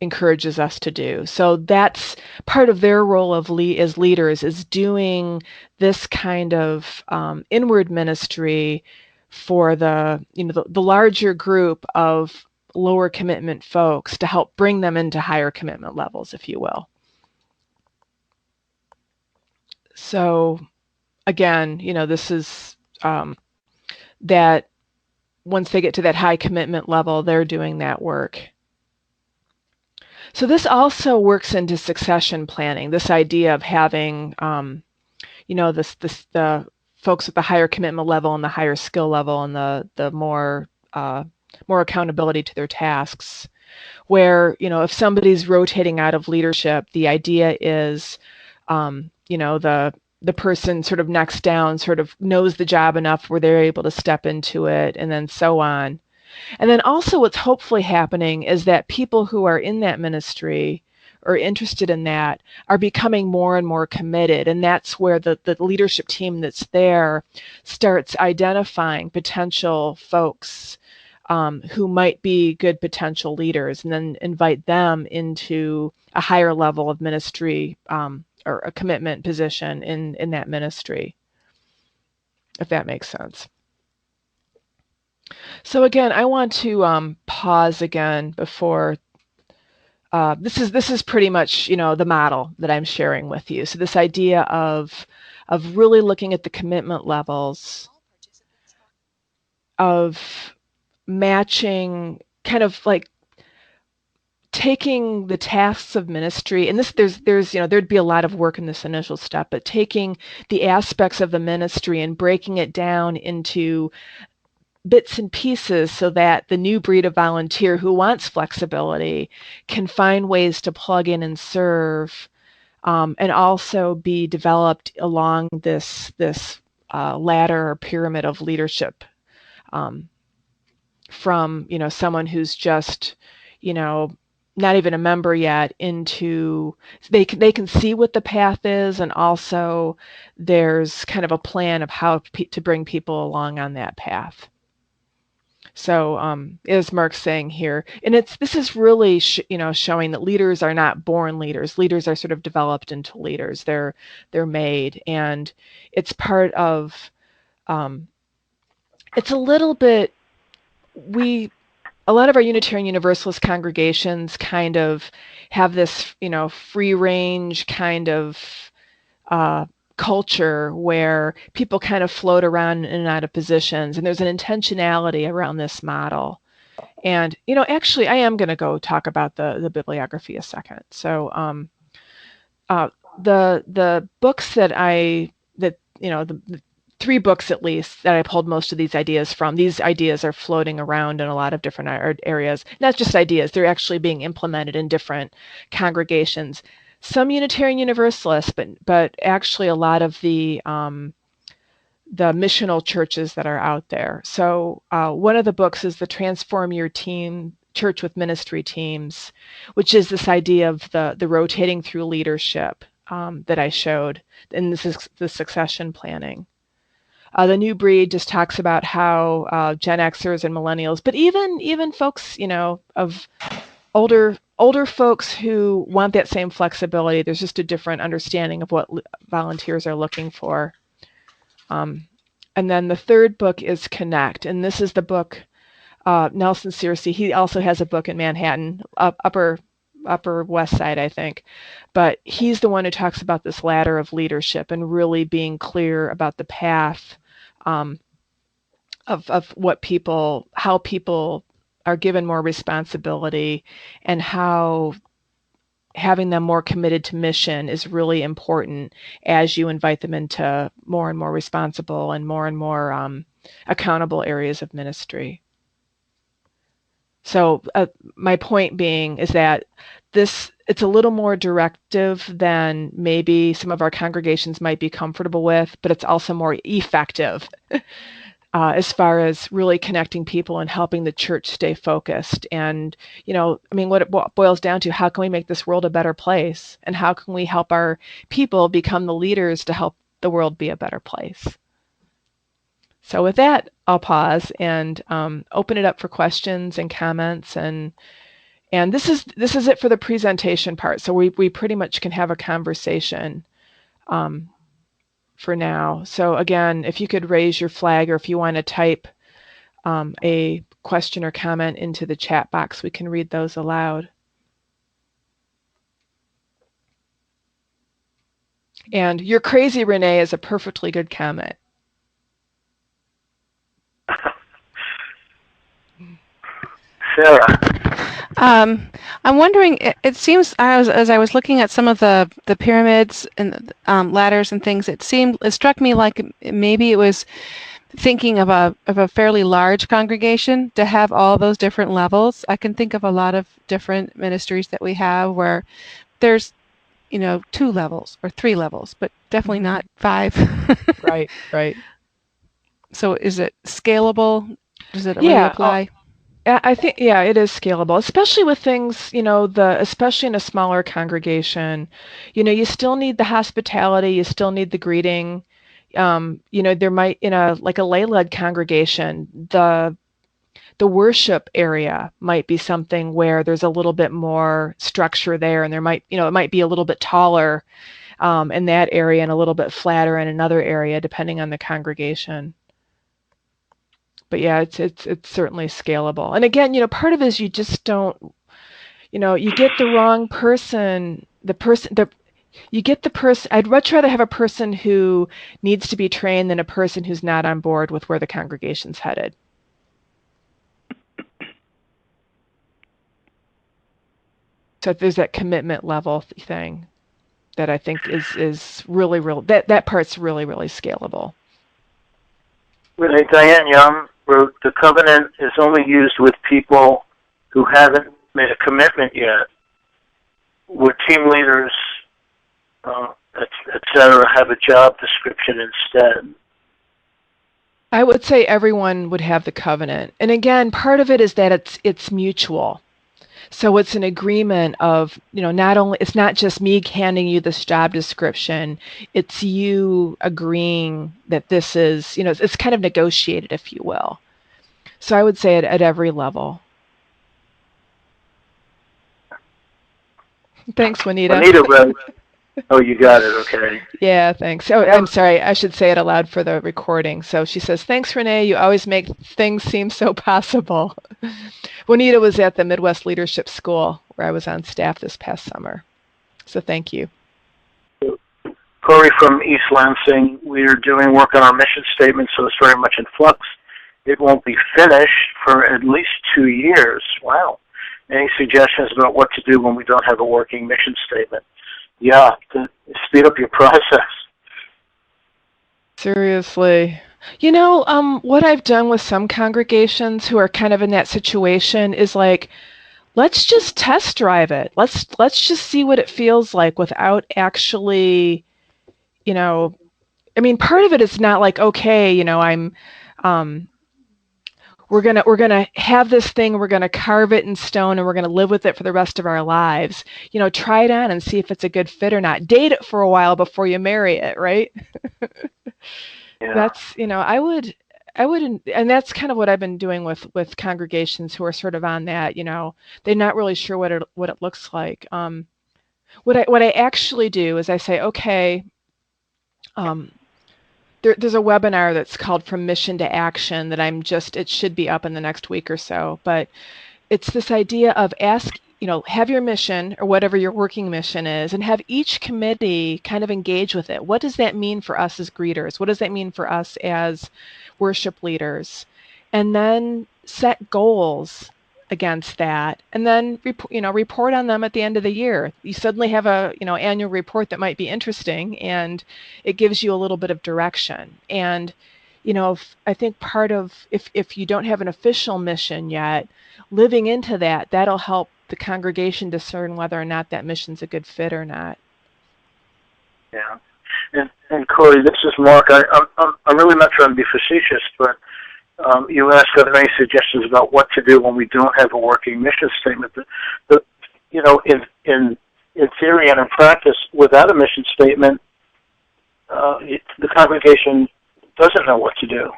encourages us to do. So that's part of their role as leaders, is doing this kind of inward ministry for the larger group of lower commitment folks, to help bring them into higher commitment levels, if you will. So again, this is that once they get to that high commitment level, they're doing that work. So this also works into succession planning, this idea of having, the folks at the higher commitment level and the higher skill level and the more accountability to their tasks, where, if somebody's rotating out of leadership, the idea is, the person sort of next down sort of knows the job enough where they're able to step into it, and then so on. And then also what's hopefully happening is that people who are in that ministry or interested in that are becoming more and more committed. And that's where the leadership team that's there starts identifying potential folks who might be good potential leaders, and then invite them into a higher level of ministry or a commitment position in that ministry, if that makes sense. So again, I want to pause again before, this is pretty much, the model that I'm sharing with you. So this idea of really looking at the commitment levels, of matching, kind of like taking the tasks of ministry, and there's there'd be a lot of work in this initial step, but taking the aspects of the ministry and breaking it down into bits and pieces so that the new breed of volunteer who wants flexibility can find ways to plug in and serve, and also be developed along this ladder or pyramid of leadership, from someone who's just not even a member yet, into they can see what the path is, and also there's kind of a plan of how to bring people along on that path. So as Mark's saying here, and this is really showing that leaders are not born leaders. Leaders are sort of developed into leaders. They're made, and it's part of. It's a little bit a lot of our Unitarian Universalist congregations kind of have this free range kind of culture where people kind of float around in and out of positions, and there's an intentionality around this model. And actually I am going to go talk about the bibliography a second. So the books the 3 books at least that I pulled most of these ideas from, these ideas are floating around in a lot of different areas. Not just ideas, they're actually being implemented in different congregations. Some Unitarian Universalists, but actually a lot of the missional churches that are out there. So one of the books is the Transform Your Team Church with Ministry Teams, which is this idea of the rotating through leadership that I showed, and this is the succession planning. The New Breed just talks about how Gen Xers and millennials, but even folks of older older folks who want that same flexibility, there's just a different understanding of what volunteers are looking for. And then the third book is Connect, and this is the book, Nelson Searcy, he also has a book in Manhattan, Upper West Side, I think. But he's the one who talks about this ladder of leadership and really being clear about the path of what how people are given more responsibility, and how having them more committed to mission is really important as you invite them into more and more responsible and more accountable areas of ministry. So my point being is that it's a little more directive than maybe some of our congregations might be comfortable with, but it's also more effective as far as really connecting people and helping the church stay focused. And, what it boils down to, how can we make this world a better place? And how can we help our people become the leaders to help the world be a better place? So with that, I'll pause and open it up for questions and comments. And this is it for the presentation part. So we pretty much can have a conversation for now. So again, if you could raise your flag, or if you want to type a question or comment into the chat box, we can read those aloud. And "You're crazy, Renee" is a perfectly good comment. Sarah. I'm wondering, it seems as I was looking at some of the pyramids and ladders and things, it struck me like maybe it was thinking of a fairly large congregation to have all those different levels. I can think of a lot of different ministries that we have where there's 2 levels or 3 levels, but definitely not 5. Right. So is it scalable? Does it really apply? I think, it is scalable, especially with things, especially in a smaller congregation. You still need the hospitality, you still need the greeting. There might, in a lay-led congregation, the worship area might be something where there's a little bit more structure there, and there might, it might be a little bit taller in that area and a little bit flatter in another area, depending on the congregation. But yeah, it's certainly scalable. And again, part of it is you just don't, you get the wrong person, you get the person. I'd much rather have a person who needs to be trained than a person who's not on board with where the congregation's headed. So there's that commitment level thing that I think is really, that part's really, really scalable. Renee, Diane Young wrote, "The covenant is only used with people who haven't made a commitment yet. Would team leaders, et cetera, have a job description instead?" I would say everyone would have the covenant. And again, part of it is that it's mutual. So it's an agreement of, it's not just me handing you this job description, it's you agreeing that this is, it's kind of negotiated, if you will. So I would say at every level. Thanks, Juanita. Juanita wrote, oh, you got it, okay. Yeah, thanks. Oh, I'm sorry, I should say it aloud for the recording. So she says, "Thanks, Renee, you always make things seem so possible." Juanita was at the Midwest Leadership School where I was on staff this past summer. So thank you. Corey from East Lansing, we're doing work on our mission statement, so it's very much in flux. It won't be finished for at least 2 years. Wow. Any suggestions about what to do when we don't have a working mission statement? Yeah, to speed up your process. Seriously. What I've done with some congregations who are kind of in that situation is let's just test drive it. Let's just see what it feels like without actually, part of it is not okay, we're gonna have this thing, we're gonna carve it in stone, and we're gonna live with it for the rest of our lives. Try it on and see if it's a good fit or not. Date it for a while before you marry it, right? Yeah. That's, wouldn't, and that's kind of what I've been doing with congregations who are sort of on that, they're not really sure what it looks like. What I actually do is I say, okay, there's a webinar that's called From Mission to Action that it should be up in the next week or so, but it's this idea of have your mission or whatever your working mission is, and have each committee kind of engage with it. What does that mean for us as greeters? What does that mean for us as worship leaders? And then set goals against that, and then report on them at the end of the year. You suddenly have a annual report that might be interesting, and it gives you a little bit of direction. And I think part of if you don't have an official mission yet, living into that'll help the congregation discern whether or not that mission's a good fit or not. Yeah, and Corey, this is Mark. I'm really not trying to be facetious, but you asked us many suggestions about what to do when we don't have a working mission statement. But in theory and in practice, without a mission statement, the congregation doesn't know what to do.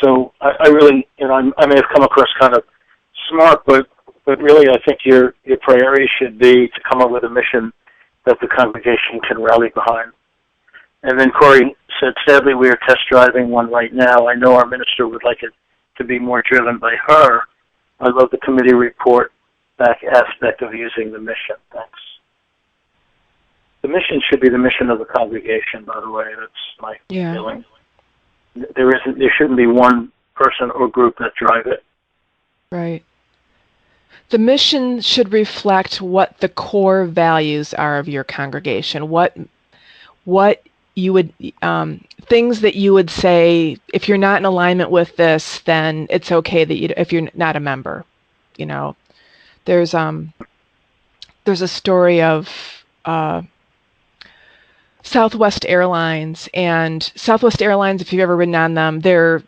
So I really, I may have come across kind of smart, but really I think your priority should be to come up with a mission that the congregation can rally behind. And then Corey said, sadly, we are test driving one right now. I know our minister would like it to be more driven by her. I love the committee report back aspect of using the mission. Thanks. The mission should be the mission of the congregation, by the way. That's my feeling. There shouldn't be one person or group that drive it. Right. The mission should reflect what the core values are of your congregation. What you would things that you would say, if you're not in alignment with this, then it's okay that if you're not a member. There's a story of Southwest Airlines, and Southwest Airlines, if you've ever ridden on them, their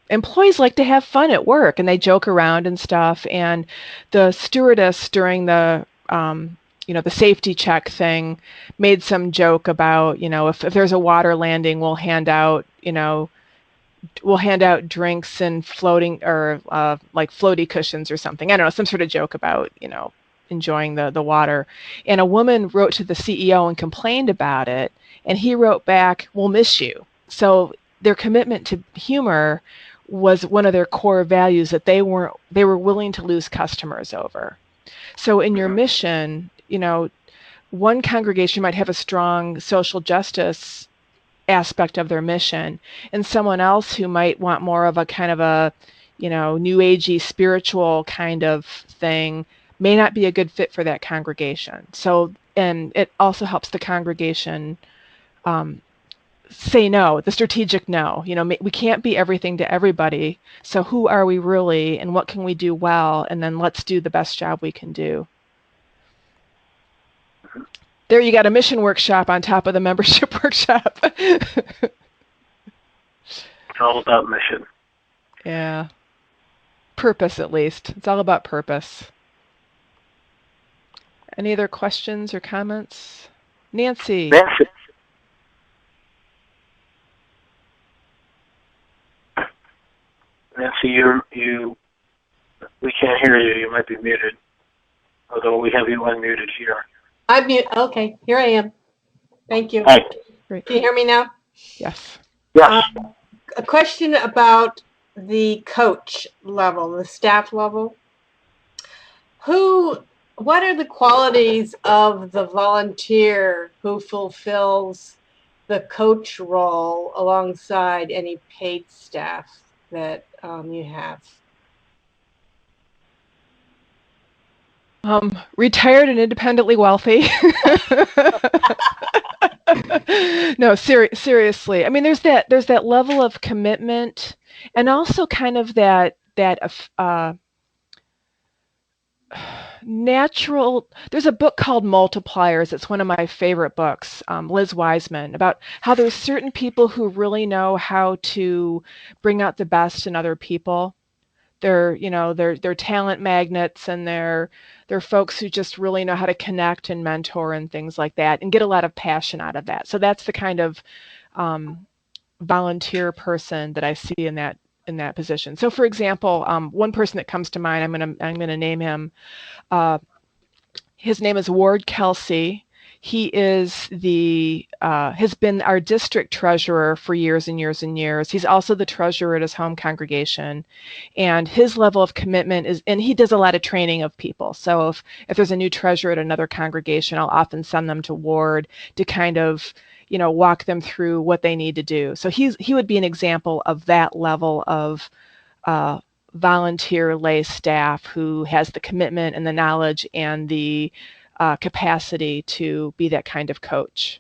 employees like to have fun at work, and they joke around and stuff. And the stewardess during the the safety check thing made some joke about, if there's a water landing, we'll hand out drinks and floating or like floaty cushions or something. I don't know, some sort of joke about, enjoying the water. And a woman wrote to the CEO and complained about it, and he wrote back, "We'll miss you." So their commitment to humor was one of their core values that they were willing to lose customers over. So in your mission, one congregation might have a strong social justice aspect of their mission, and someone else who might want more of a kind of a, new agey spiritual kind of thing may not be a good fit for that congregation. So, and it also helps the congregation say no, the strategic no. We can't be everything to everybody. So who are we really, and what can we do well? And then let's do the best job we can do. There you got a mission workshop on top of the membership workshop. It's all about mission. Yeah. Purpose, at least. It's all about purpose. Any other questions or comments? Nancy. Nancy, we can't hear you. You might be muted, although we have you unmuted here. I'm mute. Okay, here I am. Thank you. Hi. Great. Can you hear me now? Yes. Yes. A question about the coach level, the staff level. What are the qualities of the volunteer who fulfills the coach role alongside any paid staff that you have? Retired and independently wealthy. No, seriously. I mean, there's that level of commitment, and also kind of that natural. There's a book called Multipliers. It's one of my favorite books, Liz Wiseman, about how there's certain people who really know how to bring out the best in other people. They're talent magnets, and they're folks who just really know how to connect and mentor and things like that, and get a lot of passion out of that. So that's the kind of volunteer person that I see in that position. So, for example, one person that comes to mind, I'm gonna name him. His name is Ward Kelsey. He is has been our district treasurer for years and years and years. He's also the treasurer at his home congregation, and his level of commitment and he does a lot of training of people. So if there's a new treasurer at another congregation, I'll often send them to Ward to kind of, walk them through what they need to do. So he would be an example of that level of volunteer lay staff who has the commitment and the knowledge and the capacity to be that kind of coach.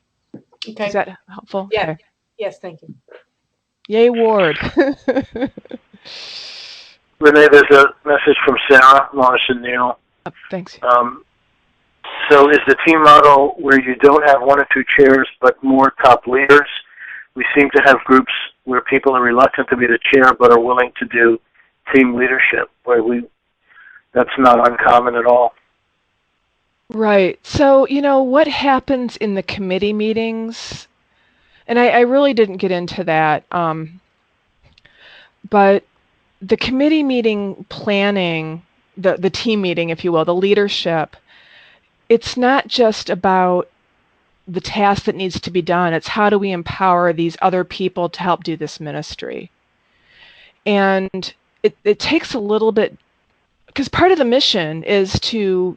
Okay. Is that helpful? Yeah. Okay. Yes, thank you. Yay, Ward. Renee, there's a message from Sarah Morrison Neal. Thanks. So is the team model where you don't have one or two chairs but more top leaders? We seem to have groups where people are reluctant to be the chair but are willing to do team leadership, that's not uncommon at all. Right. So, what happens in the committee meetings, and I really didn't get into that, but the committee meeting planning, the team meeting, if you will, the leadership, it's not just about the task that needs to be done. It's how do we empower these other people to help do this ministry. And it takes a little bit, because part of the mission is to,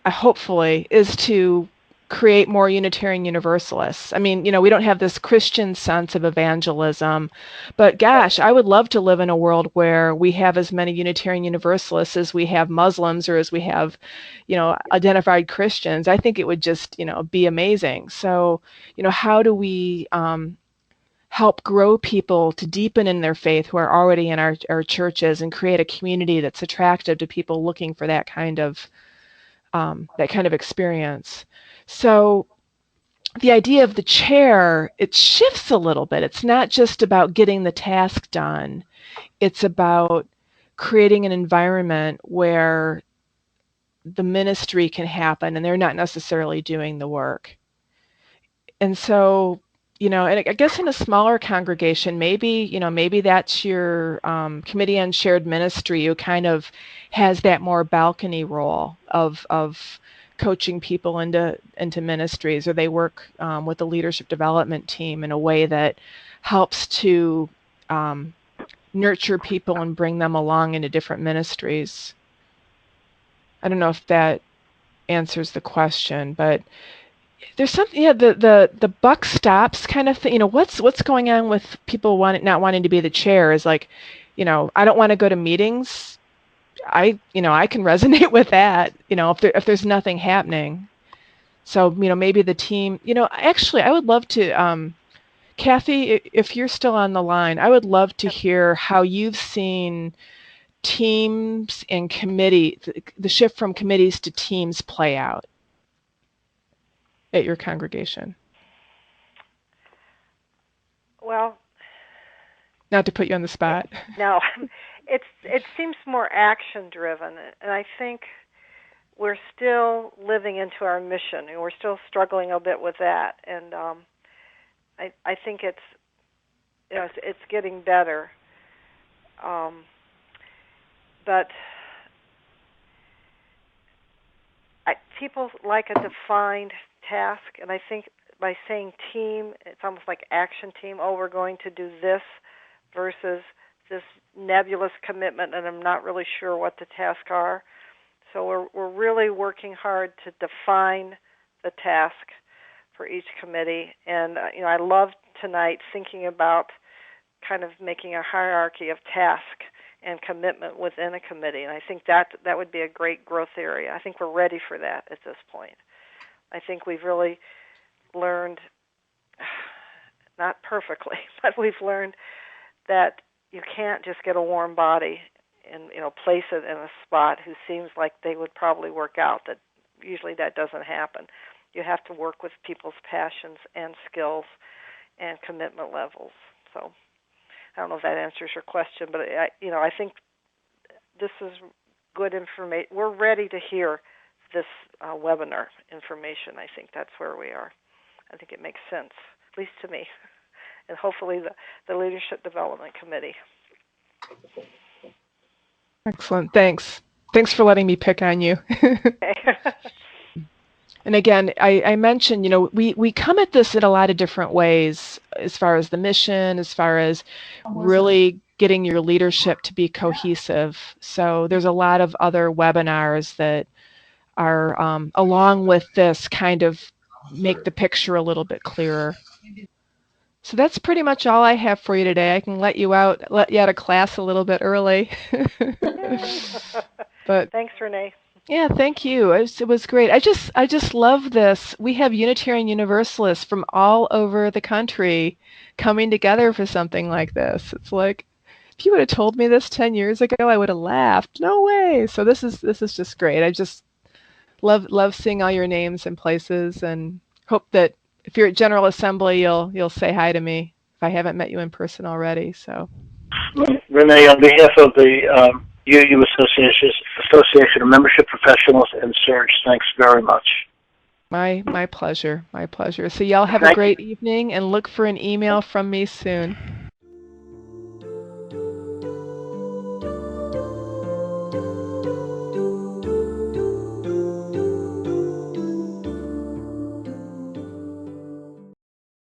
hopefully, is to create more Unitarian Universalists. I mean, we don't have this Christian sense of evangelism, but gosh, I would love to live in a world where we have as many Unitarian Universalists as we have Muslims or as we have, identified Christians. I think it would just, be amazing. So, how do we help grow people to deepen in their faith who are already in our churches and create a community that's attractive to people looking for that kind of experience. So the idea of the chair, it shifts a little bit. It's not just about getting the task done. It's about creating an environment where the ministry can happen and they're not necessarily doing the work. And so, and I guess in a smaller congregation, maybe that's your committee on shared ministry who kind of has that more balcony role of coaching people into ministries, or they work with the leadership development team in a way that helps to nurture people and bring them along into different ministries. I don't know if that answers the question, but there's something, the buck stops kind of thing. What's going on with people not wanting to be the chair is like, I don't want to go to meetings. I can resonate with that, if there's nothing happening. So, maybe the team, actually, I would love to, Kathy, if you're still on the line, I would love to hear how you've seen teams and the shift from committees to teams play out at your congregation. Well, not to put you on the spot. No, it seems more action driven, and I think we're still living into our mission, and we're still struggling a bit with that. And I think it's getting better, but people like a defined task, and I think by saying team, it's almost like action team. Oh, we're going to do this, versus this nebulous commitment, and I'm not really sure what the tasks are. So we're really working hard to define the task for each committee. And I love tonight thinking about kind of making a hierarchy of task and commitment within a committee. And I think that would be a great growth area. I think we're ready for that at this point. I think we've really learned, not perfectly, but we've learned that you can't just get a warm body and place it in a spot who seems like they would probably work out. That usually that doesn't happen. You have to work with people's passions and skills and commitment levels. So I don't know if that answers your question, but I think this is good information. We're ready to hear this webinar information. I think that's where we are. I think it makes sense, at least to me, and hopefully the Leadership Development Committee. Excellent. Thanks. Thanks for letting me pick on you. Okay. And again, I mentioned, we come at this in a lot of different ways as far as the mission, as far as really getting your leadership to be cohesive. So there's a lot of other webinars that are along with this kind of make the picture a little bit clearer. So that's pretty much all I have for you today. I can let you out of class a little bit early. But thanks, Renee. Yeah, thank you. It was great. I just love this. We have Unitarian Universalists from all over the country coming together for something like this. It's like, if you would have told me this 10 years ago, I would have laughed. No way. So this is just great. I just love seeing all your names and places, and hope that if you're at General Assembly, you'll say hi to me if I haven't met you in person already. So, Renee, on behalf of the UU Association of Membership Professionals and Surge, thanks very much. My pleasure. My pleasure. So y'all have a great evening, and look for an email from me soon.